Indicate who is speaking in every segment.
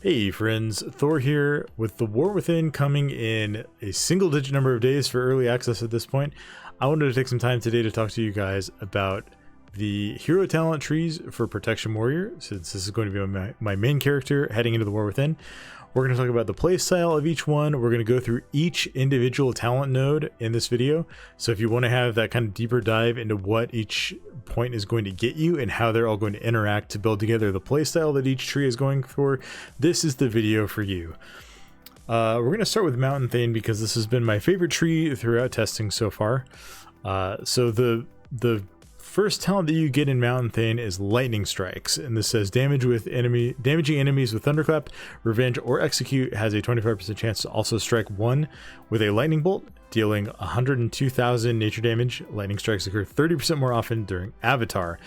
Speaker 1: Hey friends, Thor here. With the War Within coming in a single digit number of days for early access at this point, I wanted to take some time today to talk to you guys about the hero talent trees for Protection Warrior, since this is going to be my main character heading into the War Within. We're going to talk about the playstyle of each one. We're going to go through each individual talent node in this video. So if you want to have that kind of deeper dive into what each point is going to get you and how they're all going to interact to build together the playstyle that each tree is going for, this is the video for you. We're going to start with Mountain Thane because this has been my favorite tree throughout testing so far. So the first talent that you get in Mountain Thane is Lightning Strikes, and this says damaging enemies with Thunderclap, Revenge, or Execute has a 25% chance to also strike one with a lightning bolt, dealing 102,000 nature damage. Lightning strikes occur 30% more often during Avatar.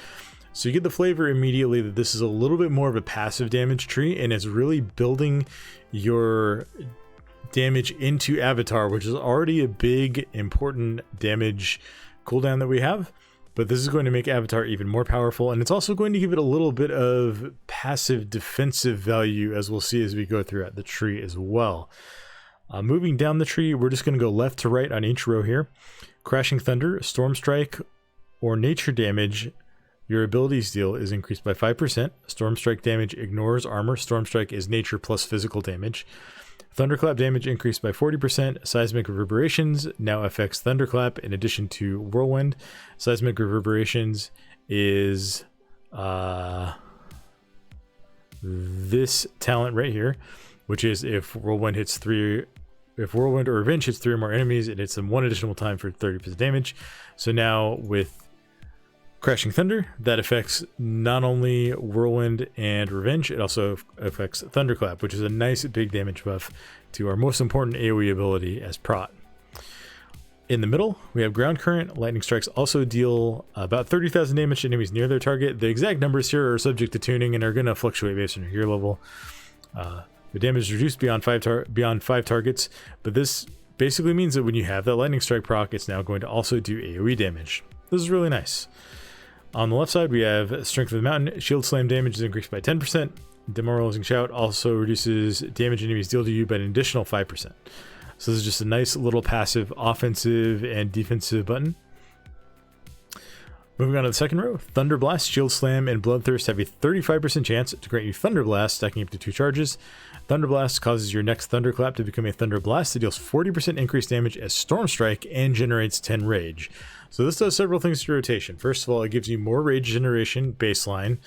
Speaker 1: So you get the flavor immediately that this is a little bit more of a passive damage tree, and it's really building your damage into Avatar, which is already a big, important damage cooldown that we have. But this is going to make Avatar even more powerful, and it's also going to give it a little bit of passive defensive value, as we'll see as we go throughout the tree as well. Moving down the tree, we're just going to go left to right on each row here. Crashing Thunder, Storm Strike, or Nature damage your abilities deal is increased by 5%. Storm Strike damage ignores armor. Storm Strike is nature plus physical damage. Thunderclap damage increased by 40%. Seismic Reverberations now affects Thunderclap in addition to Whirlwind. Seismic Reverberations is this talent right here, which is if Whirlwind or Revenge hits 3 or more enemies, it hits them 1 additional time for 30% damage. So now with Crashing Thunder, that affects not only Whirlwind and Revenge, it also affects Thunderclap, which is a nice big damage buff to our most important AoE ability as Prot. In the middle, we have Ground Current. Lightning Strikes also deal about 30,000 damage to enemies near their target. The exact numbers here are subject to tuning and are going to fluctuate based on your hero level. The damage is reduced beyond 5 targets, but this basically means that when you have that Lightning Strike proc, it's now going to also do AoE damage. This is really nice. On the left side, we have Strength of the Mountain. Shield Slam damage is increased by 10%. Demoralizing Shout also reduces damage enemies deal to you by an additional 5%. So this is just a nice little passive offensive and defensive button. Moving on to the second row, Thunder Blast, Shield Slam, and Bloodthirst have a 35% chance to grant you Thunder Blast, stacking up to 2 charges. Thunder Blast causes your next Thunderclap to become a Thunder Blast that deals 40% increased damage as Storm Strike and generates 10 Rage. So this does several things to rotation. First of all, it gives you more Rage generation baseline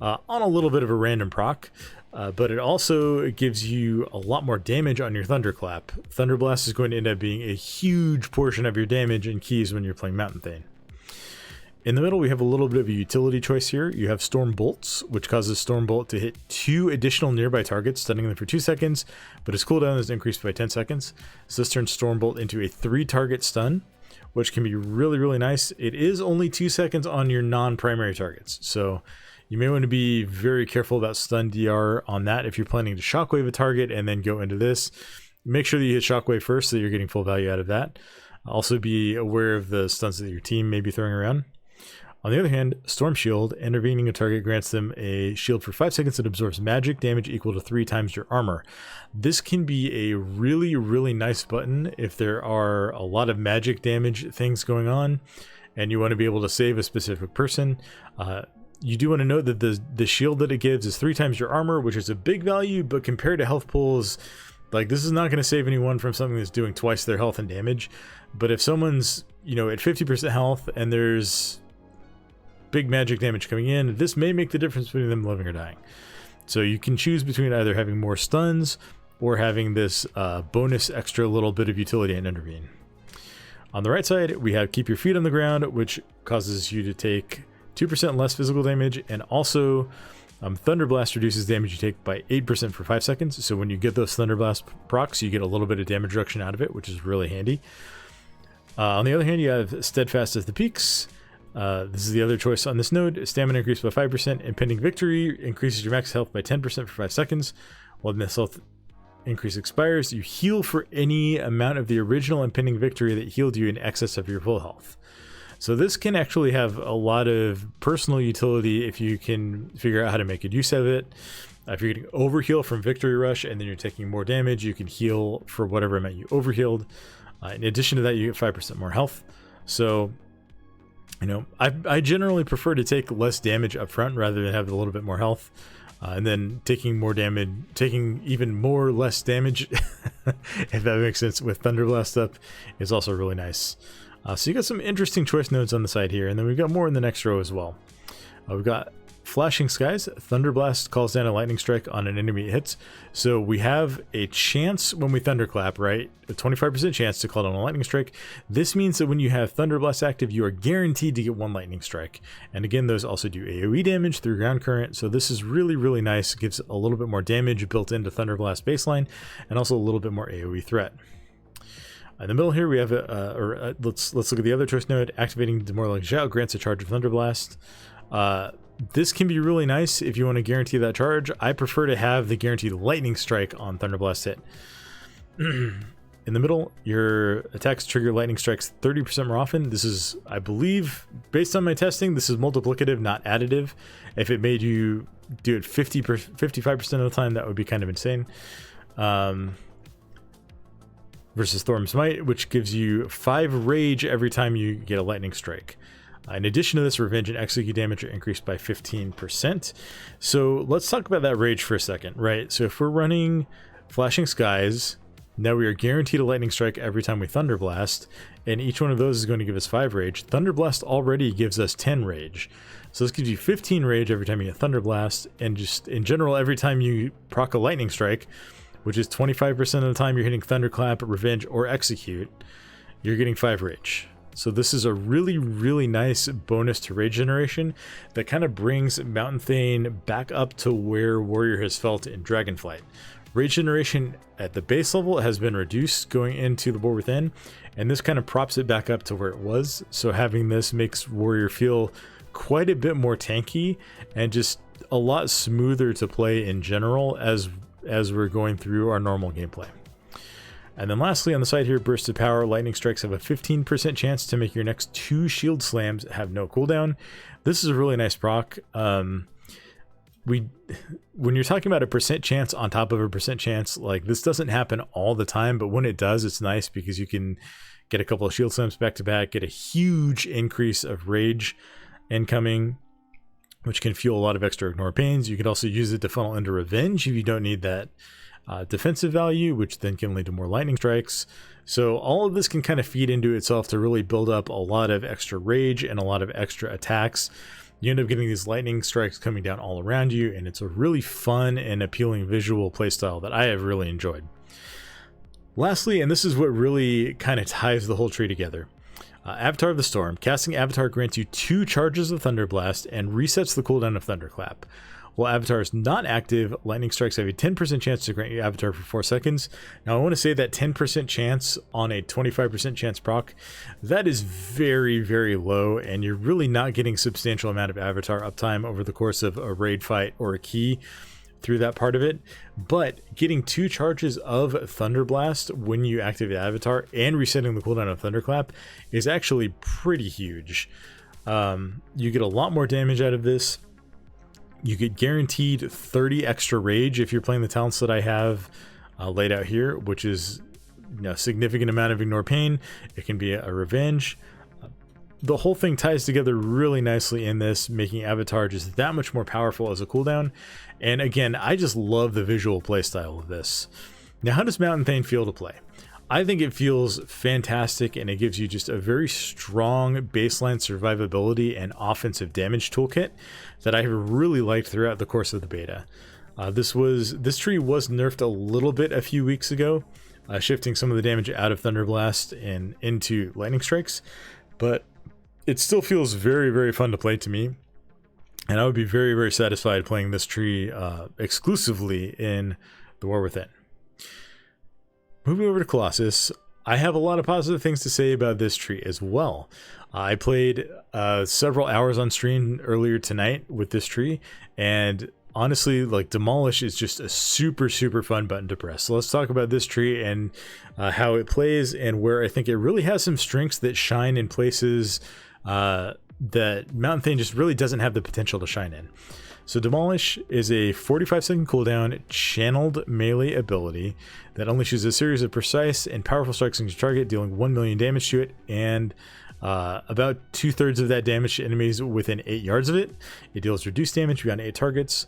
Speaker 1: on a little bit of a random proc, but it also gives you a lot more damage on your Thunderclap. Thunder Blast is going to end up being a huge portion of your damage and keys when you're playing Mountain Thane. In the middle, we have a little bit of a utility choice here. You have Storm Bolts, which causes Storm Bolt to hit 2 additional nearby targets, stunning them for 2 seconds, but its cooldown is increased by 10 seconds. So this turns Storm Bolt into a 3-target stun, which can be really, really nice. It is only 2 seconds on your non-primary targets, so you may want to be very careful about stun DR on that if you're planning to shockwave a target and then go into this. Make sure that you hit shockwave first so that you're getting full value out of that. Also be aware of the stunts that your team may be throwing around. On the other hand, Storm Shield, intervening a target grants them a shield for 5 seconds that absorbs magic damage equal to 3 times your armor. This can be a really, really nice button if there are a lot of magic damage things going on and you want to be able to save a specific person. You do want to note that the shield that it gives is 3 times your armor, which is a big value, but compared to health pools, like this is not going to save anyone from something that's doing twice their health and damage. But if someone's, at 50% health and there's big magic damage coming in, this may make the difference between them living or dying. So you can choose between either having more stuns or having this bonus extra little bit of utility and intervene. On the right side, we have Keep Your Feet on the Ground, which causes you to take 2% less physical damage, and also Thunder Blast reduces damage you take by 8% for 5 seconds. So when you get those Thunder Blast procs, you get a little bit of damage reduction out of it, which is really handy. On the other hand, you have Steadfast as the Peaks. This is the other choice on this node. Stamina increased by 5%. Impending Victory increases your max health by 10% for 5 seconds. When this health increase expires, you heal for any amount of the original Impending Victory that healed you in excess of your full health. So this can actually have a lot of personal utility if you can figure out how to make good use of it. If you're getting overheal from Victory Rush and then you're taking more damage, you can heal for whatever amount you overhealed. In addition to that, you get 5% more health. So, you know, I generally prefer to take less damage up front rather than have a little bit more health. And then taking more damage, taking even more less damage, if that makes sense, with Thunderblast up is also really nice. So you got some interesting choice nodes on the side here, and then we've got more in the next row as well. We've got Flashing Skies. Thunderblast calls down a lightning strike on an enemy it hits. So we have a chance when we thunderclap, right? A 25% chance to call down a lightning strike. This means that when you have Thunderblast active, you are guaranteed to get one lightning strike. And again, those also do AoE damage through ground current. So this is really, really nice. It gives a little bit more damage built into Thunderblast baseline, and also a little bit more AoE threat. In the middle here, we have let's look at the other choice node. Activating Demoralizing Shout grants a charge of Thunderblast. This can be really nice if you want to guarantee that charge. I prefer to have the guaranteed lightning strike on Thunderblast hit. In the middle, your attacks trigger lightning strikes 30% more often. This is, I believe, based on my testing, this is multiplicative, not additive. If it made you do it 55% of the time, that would be kind of insane. Versus Thorm's Might, which gives you 5 rage every time you get a lightning strike. In addition to this, revenge and execute damage are increased by 15%. So let's talk about that rage for a second, right? So if we're running Flashing Skies, now we are guaranteed a lightning strike every time we Thunderblast, and each one of those is going to give us 5 rage. Thunderblast already gives us 10 rage. So this gives you 15 rage every time you get Thunderblast, and just in general, every time you proc a lightning strike, which is 25% of the time you're hitting Thunderclap, Revenge, or Execute, you're getting 5 rage. So this is a really, really nice bonus to rage generation that kind of brings Mountain Thane back up to where Warrior has felt in Dragonflight. Rage generation at the base level has been reduced going into the War Within, and this kind of props it back up to where it was. So having this makes Warrior feel quite a bit more tanky and just a lot smoother to play in general as we're going through our normal gameplay. And then lastly, on the side here, Burst of Power. Lightning Strikes have a 15% chance to make your next 2 shield slams have no cooldown. This is a really nice proc. When you're talking about a percent chance on top of a percent chance, like this doesn't happen all the time, but when it does, it's nice because you can get a couple of shield slams back to back, get a huge increase of rage incoming, which can fuel a lot of extra ignore pains. You can also use it to funnel into revenge if you don't need that defensive value, which then can lead to more lightning strikes. So all of this can kind of feed into itself to really build up a lot of extra rage and a lot of extra attacks. You end up getting these lightning strikes coming down all around you, and it's a really fun and appealing visual playstyle that I have really enjoyed. Lastly, and this is what really kind of ties the whole tree together, Avatar of the Storm. Casting Avatar grants you 2 charges of Thunderblast and resets the cooldown of Thunderclap. While Avatar is not active, lightning strikes have a 10% chance to grant you Avatar for 4 seconds. Now I want to say that 10% chance on a 25% chance proc, that is very, very low, and you're really not getting substantial amount of Avatar uptime over the course of a raid fight or a key through that part of it. But getting 2 charges of Thunderblast when you activate Avatar and resetting the cooldown of Thunderclap is actually pretty huge. You get a lot more damage out of this. You get guaranteed 30 extra rage if you're playing the talents that I have laid out here, which is a significant amount of ignore pain. It can be a revenge. The whole thing ties together really nicely in this, making Avatar just that much more powerful as a cooldown. And again, I just love the visual playstyle of this. Now, how does Mountain Thane feel to play? I think it feels fantastic, and it gives you just a very strong baseline survivability and offensive damage toolkit that I really liked throughout the course of the beta. This tree was nerfed a little bit a few weeks ago, shifting some of the damage out of Thunderblast and into Lightning Strikes, but it still feels very, very fun to play to me, and I would be very, very satisfied playing this tree exclusively in the War Within. Moving over to Colossus, I have a lot of positive things to say about this tree as well. I played several hours on stream earlier tonight with this tree, and honestly, like, Demolish is just a super, super fun button to press. So let's talk about this tree and how it plays, and where I think it really has some strengths that shine in places that Mountain Thane just really doesn't have the potential to shine in. So Demolish is a 45-second cooldown channeled melee ability that unleashes a series of precise and powerful strikes against your target, dealing 1 million damage to it, and about 2/3 of that damage to enemies within 8 yards of it. It deals reduced damage beyond 8 targets.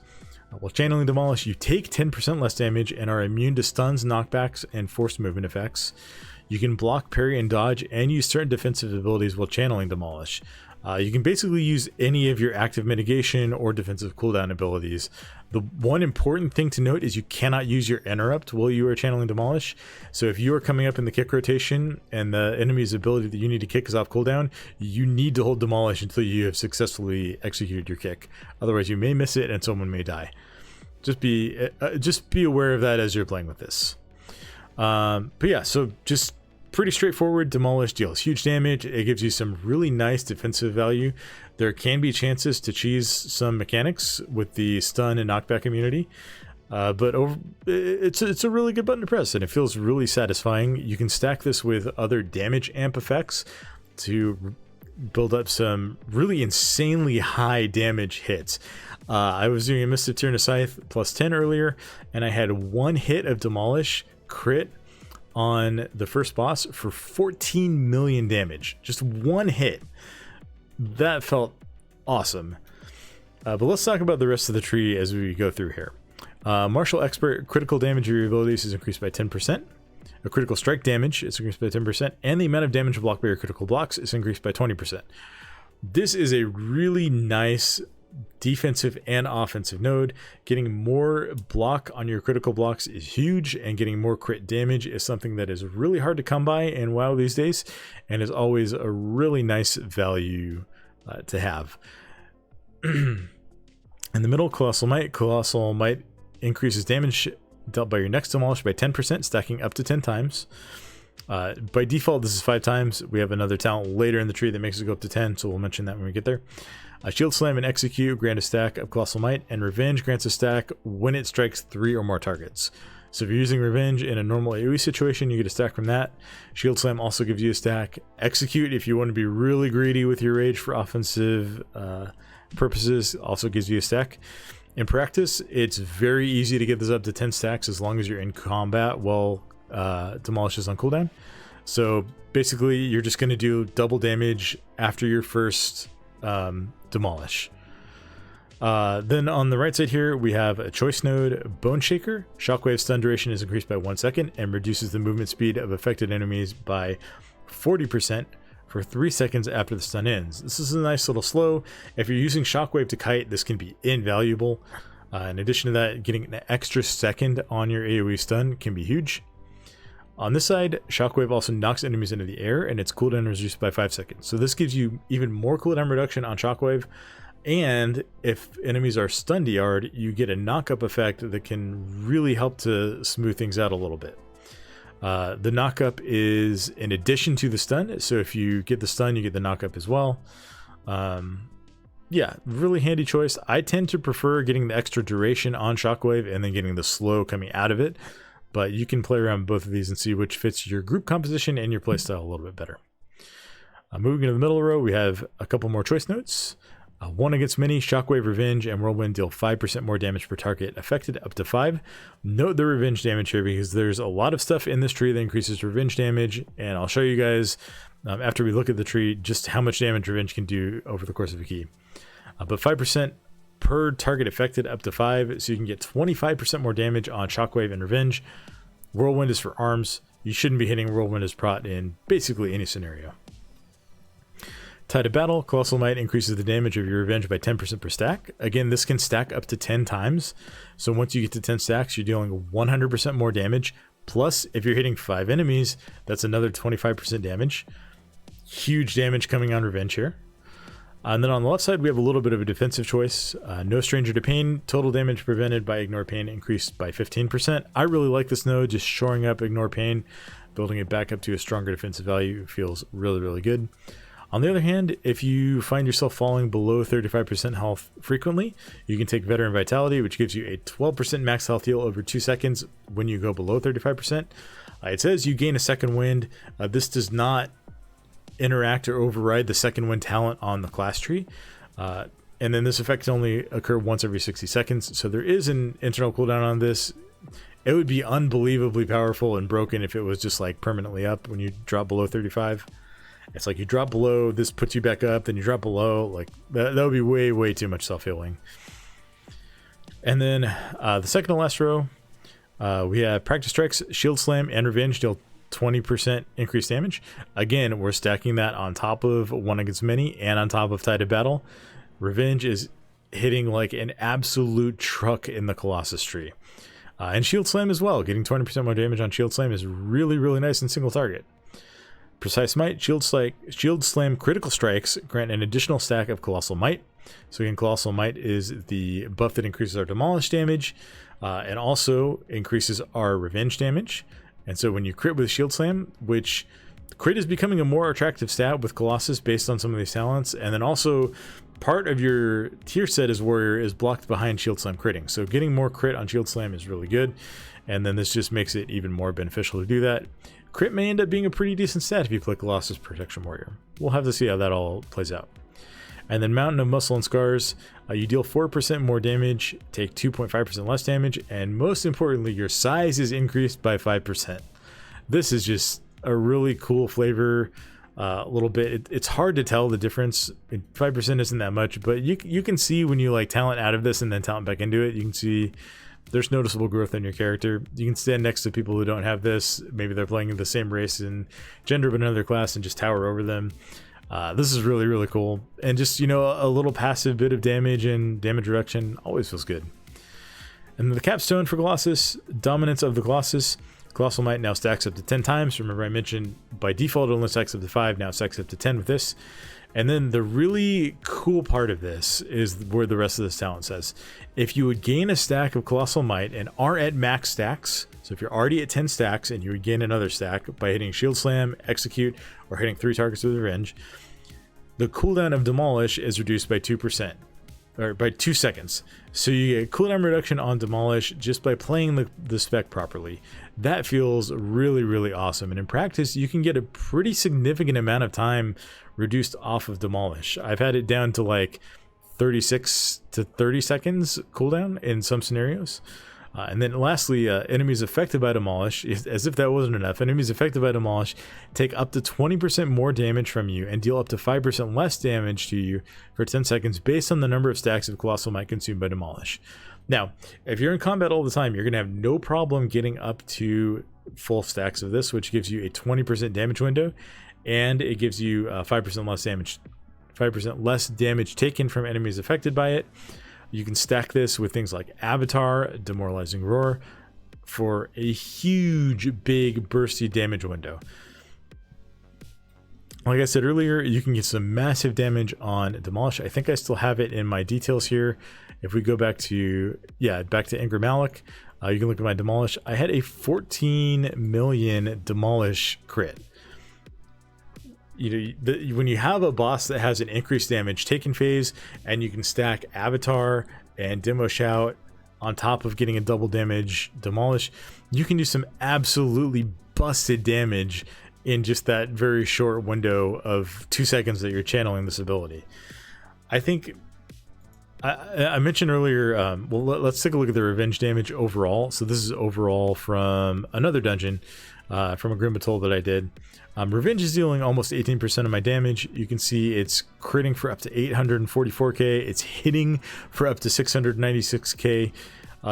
Speaker 1: While channeling Demolish, you take 10% less damage and are immune to stuns, knockbacks, and forced movement effects. You can block, parry, and dodge, and use certain defensive abilities while channeling Demolish. You can basically use any of your active mitigation or defensive cooldown abilities. The one important thing to note is you cannot use your interrupt while you are channeling Demolish. So if you are coming up in the kick rotation and the enemy's ability that you need to kick is off cooldown, you need to hold Demolish until you have successfully executed your kick. Otherwise you may miss it and someone may die. Just be aware of that as you're playing with this. But yeah, so just pretty straightforward. Demolish deals huge damage. It gives you some really nice defensive value. There can be chances to cheese some mechanics with the stun and knockback immunity, but it's a really good button to press, and it feels really satisfying. You can stack this with other damage amp effects to build up some really insanely high damage hits. I was doing a Mystic Tyranid Scythe plus 10 earlier, and I had one hit of Demolish crit on the first boss for 14 million damage. Just one hit. That felt awesome. But let's talk about the rest of the tree as we go through here. Martial Expert, critical damage of your abilities is increased by 10%. A critical strike damage is increased by 10%, and the amount of damage blocked by your critical blocks is increased by 20%. This is a really nice defensive and offensive node. Getting more block on your critical blocks is huge, and getting more crit damage is something that is really hard to come by in WoW these days, and is always a really nice value to have. In the middle, Colossal Might. Colossal Might increases damage dealt by your next Demolish by 10%, stacking up to 10 times. By default, this is 5 times. We have another talent later in the tree that makes it go up to 10, so we'll mention that when we get there. Shield Slam and Execute grant a stack of Colossal Might, and Revenge grants a stack when it strikes 3 or more targets. So if you're using Revenge in a normal AoE situation, you get a stack from that. Shield Slam also gives you a stack. Execute, if you want to be really greedy with your rage for offensive purposes, also gives you a stack. In practice, it's very easy to get this up to 10 stacks as long as you're in combat while Demolish is on cooldown. So basically, you're just going to do double damage after your first Demolish. Then on the right side here, we have a choice node, Bone Shaker. Shockwave stun duration is increased by 1 second and reduces the movement speed of affected enemies by 40% for 3 seconds after the stun ends. This is a nice little slow. If you're using Shockwave to kite, this can be invaluable. In addition to that, getting an extra second on your AoE stun can be huge. On this side, Shockwave also knocks enemies into the air, and its cooldown is reduced by 5 seconds. So this gives you even more cooldown reduction on Shockwave, and if enemies are stun DR'd, you get a knock-up effect that can really help to smooth things out a little bit. The knock-up is in addition to the stun, so if you get the stun, you get the knock-up as well. Yeah, really handy choice. I tend to prefer getting the extra duration on Shockwave and then getting the slow coming out of it. But you can play around both of these and see which fits your group composition and your playstyle a little bit better. Moving into the middle row, we have a couple more choice notes. One against many, Shockwave, Revenge, and Whirlwind deal 5% more damage per target, affected up to 5. Note the Revenge damage here because there's a lot of stuff in this tree that increases Revenge damage, and I'll show you guys after we look at the tree just how much damage Revenge can do over the course of a key. But 5% per target affected up to 5, so you can get 25% more damage on Shockwave and Revenge. Whirlwind is for arms. You shouldn't be hitting Whirlwind as Prot in basically any scenario. Tide of Battle, Colossal Might increases the damage of your Revenge by 10% per stack. Again, this can stack up to 10 times. So once you get to 10 stacks, you're dealing 100% more damage. Plus, if you're hitting 5 enemies, that's another 25% damage. Huge damage coming on Revenge here. And then on the left side, we have a little bit of a defensive choice. No Stranger to Pain, total damage prevented by Ignore Pain increased by 15%. I really like this node, just shoring up Ignore Pain, building it back up to a stronger defensive value feels really, really good. On the other hand, if you find yourself falling below 35% health frequently, you can take Veteran Vitality, which gives you a 12% max health heal over 2 seconds when you go below 35%. It says you gain a second wind. This does not interact or override the second wind talent on the class tree. And then this effect can only occur once every 60 seconds. So there is an internal cooldown on this. It would be unbelievably powerful and broken if it was just like permanently up when you drop below 35. It's like you drop below, this puts you back up, then you drop below. Like that would be way too much self-healing. And then the second to last row, we have Practice Strikes, Shield Slam, and Revenge deal 20% increased damage. Again, we're stacking that on top of One Against Many and on top of Tide of Battle. Revenge is hitting like an absolute truck in the Colossus tree. And Shield Slam as well. Getting 20% more damage on Shield Slam is really nice in single target. Precise Might, Shield Slam critical strikes grant an additional stack of Colossal Might. So again, Colossal Might is the buff that increases our Demolish damage and also increases our Revenge damage. And so when you crit with Shield Slam, which crit is becoming a more attractive stat with Colossus based on some of these talents, and then also part of your tier set as Warrior is blocked behind Shield Slam critting. So getting more crit on Shield Slam is really good, and then this just makes it even more beneficial to do that. Crit may end up being a pretty decent stat if you play Colossus Protection Warrior. We'll have to see how that all plays out. And then Mountain of Muscle and Scars, you deal 4% more damage, take 2.5% less damage, and most importantly, your size is increased by 5%. This is just a really cool flavor. A little bit, it's hard to tell the difference. 5% isn't that much, but you can see when you like talent out of this and then talent back into it, you can see there's noticeable growth in your character. You can stand next to people who don't have this. Maybe they're playing the same race and gender but another class and just tower over them. This is really cool, and just, you know, a little passive bit of damage and damage reduction always feels good. And the capstone for Colossus, Dominance of the Colossus. Colossal Might now stacks up to 10 times. Remember I mentioned by default it only stacks up to 5, now it stacks up to 10 with this. And then the really cool part of this is where the rest of this talent says, if you would gain a stack of Colossal Might and are at max stacks, so if you're already at 10 stacks and you would gain another stack by hitting Shield Slam, Execute, or hitting 3 targets with Revenge, the cooldown of Demolish is reduced by 2%. Or by 2 seconds. So you get cooldown reduction on Demolish just by playing the spec properly. That feels really awesome. And in practice, you can get a pretty significant amount of time reduced off of Demolish. I've had it down to like 36 to 30 seconds cooldown in some scenarios. And then lastly, enemies affected by Demolish, as if that wasn't enough, enemies affected by Demolish take up to 20% more damage from you and deal up to 5% less damage to you for 10 seconds based on the number of stacks of Colossal Might consumed by Demolish. Now, if you're in combat all the time, you're going to have no problem getting up to full stacks of this, which gives you a 20% damage window, and it gives you 5% less damage, 5% less damage taken from enemies affected by it. You can stack this with things like Avatar, Demoralizing Roar, for a huge, big, bursty damage window. Like I said earlier, you can get some massive damage on Demolish. I think I still have it in my details here. If we go back to, back to Ingrid Malik, you can look at my Demolish. I had a 14 million Demolish crit. You know, when you have a boss that has an increased damage taken phase and you can stack Avatar and Demo Shout on top of getting a double damage Demolish, you can do some absolutely busted damage in just that very short window of 2 seconds that you're channeling this ability. I think I mentioned earlier, well, let's take a look at the Revenge damage overall. So this is overall from another dungeon, from a Grim Battle that I did. Revenge is dealing almost 18% of my damage. You can see it's critting for up to 844k. It's hitting for up to 696k.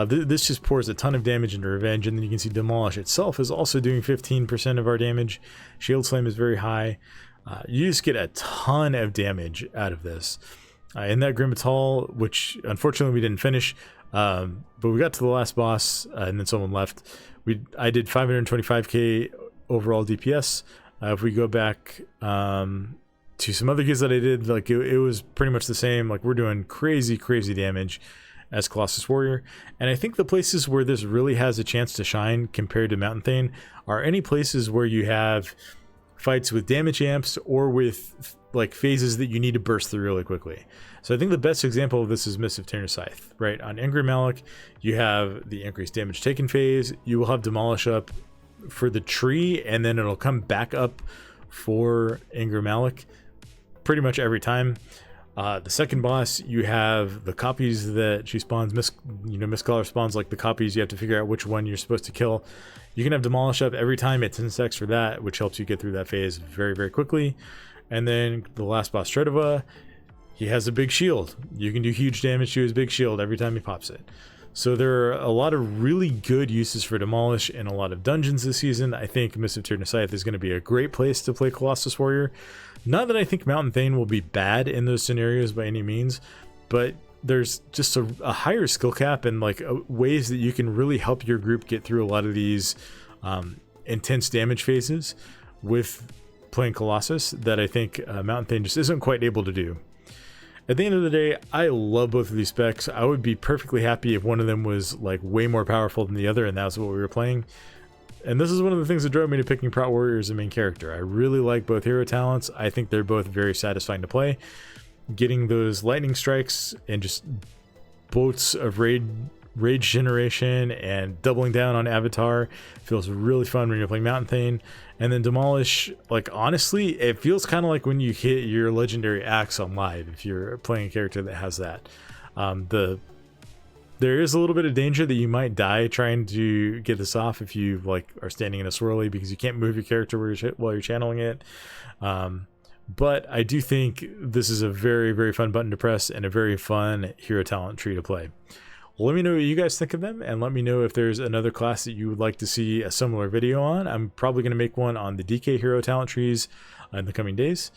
Speaker 1: This just pours a ton of damage into Revenge, and then you can see Demolish itself is also doing 15% of our damage. Shield Slam is very high. You just get a ton of damage out of this. In that Grim Battle, which unfortunately we didn't finish, but we got to the last boss, and then someone left. I did 525k overall DPS. If we go back to some other gigs that I did, like it was pretty much the same. Like we're doing crazy damage as Colossus Warrior. And I think the places where this really has a chance to shine compared to Mountain Thane are any places where you have fights with damage amps or with like phases that you need to burst through really quickly. So I think the best example of this is Mists of Tainted Scythe, right? On Ingrid Malik, you have the increased damage taken phase. You will have Demolish up for the tree, and then it'll come back up for Ingrid Malik pretty much every time. The second boss, you have the copies that she spawns, Miss Color spawns like the copies. You have to figure out which one you're supposed to kill. You can have Demolish up every time at 10 seconds for that, which helps you get through that phase very, very quickly. And then the last boss, Stredova, he has a big shield. You can do huge damage to his big shield every time he pops it. So there are a lot of really good uses for Demolish in a lot of dungeons this season. I think Mists of Tyr Scythe is going to be a great place to play Colossus Warrior. Not that I think Mountain Thane will be bad in those scenarios by any means, but there's just a higher skill cap and like ways that you can really help your group get through a lot of these intense damage phases with playing Colossus that I think Mountain Thane just isn't quite able to do. At the end of the day, I love both of these specs. I would be perfectly happy if one of them was like way more powerful than the other, and that's what we were playing. And this is one of the things that drove me to picking Prot Warrior as a main character. I really like both hero talents. I think they're both very satisfying to play. Getting those lightning strikes and just bolts of rage generation and doubling down on Avatar feels really fun when you're playing Mountain Thane. And then Demolish, like honestly, it feels kind of like when you hit your legendary axe on live if you're playing a character that has that. There is a little bit of danger that you might die trying to get this off if you like are standing in a swirly because you can't move your character while you're channeling it. But I do think this is a very, very fun button to press and a very fun hero talent tree to play. Well, let me know what you guys think of them, and let me know if there's another class that you would like to see a similar video on. I'm probably going to make one on the DK hero talent trees in the coming days,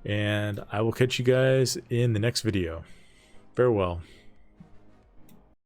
Speaker 1: and I will catch you guys in the next video. Farewell.